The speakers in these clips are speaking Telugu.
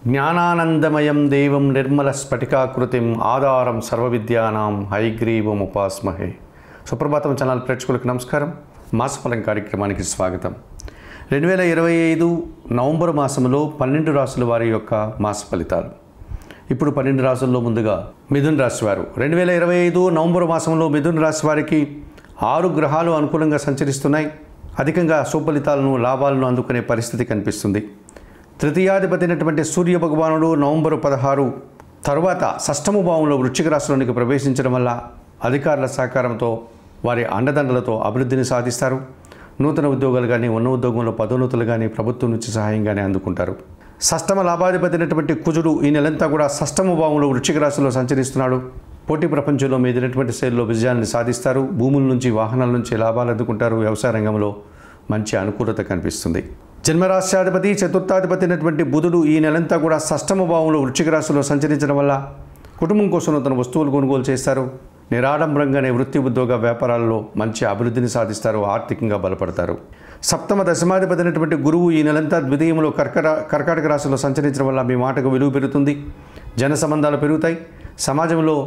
జ్ఞానానందమయం దేవం నిర్మల స్ఫటికాకృతిం ఆధారం సర్వవిద్యానాం హైగ్రీవం ఉపాస్మహే. సుప్రభాతం ఛానల్ ప్రేక్షకులకు నమస్కారం. మాసఫలం కార్యక్రమానికి స్వాగతం. 2025 నవంబర్ మాసంలో 12 రాశుల వారి యొక్క మాస ఫలితాలు. ఇప్పుడు 12 రాశుల్లో ముందుగా మిథున రాశి వారు 2025 నవంబర్ మాసంలో మిథున రాశి వారికి 6 గ్రహాలు అనుకూలంగా సంచరిస్తున్నాయి. అధికంగా సుఫలితాలను లాభాలను అందుకునే పరిస్థితి కనిపిస్తుంది. తృతీయాధిపతి అయినటువంటి సూర్య భగవానుడు నవంబర్ 16 తర్వాత షష్టమ భావంలో వృశ్చిక రాశిలోనికి ప్రవేశించడం వల్ల అధికారుల సహకారంతో వారి అండదండలతో అభివృద్ధిని సాధిస్తారు. నూతన ఉద్యోగాలు కానీ, ఉన్న ఉద్యోగంలో పదోన్నతులు కానీ, ప్రభుత్వం నుంచి సహాయం కానీ అందుకుంటారు. షష్టమ లాభాధిపతి అయినటువంటి కుజుడు ఈ నెలంతా కూడా షష్టమ భావంలో వృశ్చిక రాశిలో సంచరిస్తున్నాడు. పోటీ ప్రపంచంలో మీదైనటువంటి శైలిలో విజయాన్ని సాధిస్తారు. భూముల నుంచి, వాహనాల నుంచి లాభాలు అందుకుంటారు. వ్యవసాయ రంగంలో మంచి అనుకూలత కనిపిస్తుంది. జన్మరాశ్యాధిపతి చతుర్థాధిపతి అయినటువంటి బుధుడు ఈ నెలంతా కూడా షష్టమ భావంలో వృశ్చిక రాశిలో సంచరించడం వల్ల కుటుంబం కోసం నూతన వస్తువులు కొనుగోలు చేస్తారు. నిరాడంబరంగానే వృత్తి, ఉద్యోగ, వ్యాపారాల్లో మంచి అభివృద్ధిని సాధిస్తారు. ఆర్థికంగా బలపడతారు. సప్తమ దశమాధిపతి అయినటువంటి గురువు ఈ నెలంతా ద్వితీయంలో కర్కాటక రాశిలో సంచరించడం వల్ల మీ మాటకు విలువ పెరుగుతుంది. జన సంబంధాలు పెరుగుతాయి. సమాజంలో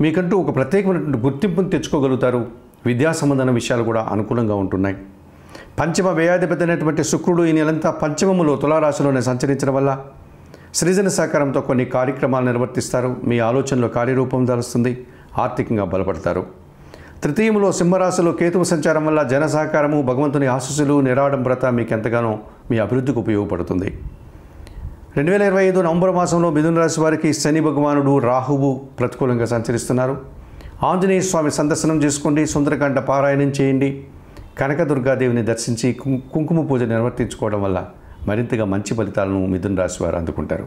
మీకంటూ ఒక ప్రత్యేకమైనటువంటి గుర్తింపును తెచ్చుకోగలుగుతారు. విద్యా సంబంధమైన విషయాలు కూడా అనుకూలంగా ఉంటున్నాయి. పంచమ వ్యయాధిపతి అయినటువంటి శుక్రుడు ఈ నెలంతా పంచమములో తులారాశిలోనే సంచరించడం వల్ల సృజన సహకారంతో కొన్ని కార్యక్రమాలు నిర్వర్తిస్తారు. మీ ఆలోచనలో కార్యరూపం దాలుస్తుంది. ఆర్థికంగా బలపడతారు. తృతీయంలో సింహరాశిలో కేతువు సంచారం వల్ల జన సహకారము, భగవంతుని ఆశీస్సులు, నిరాడంబరత మీకు ఎంతగానో మీ అభివృద్ధికి ఉపయోగపడుతుంది. 2025 నవంబర్ మాసంలో మిథున రాశి వారికి శని భగవానుడు, రాహువు ప్రతికూలంగా సంచరిస్తున్నారు. ఆంజనేయ స్వామి సందర్శనం చేసుకోండి. సుందరకాండ పారాయణం చేయండి. కనకదుర్గాదేవిని దర్శించి కుంకుమ పూజ నిర్వర్తించుకోవడం వల్ల మరింతగా మంచి ఫలితాలను మిథున రాశి వారు అందుకుంటారు.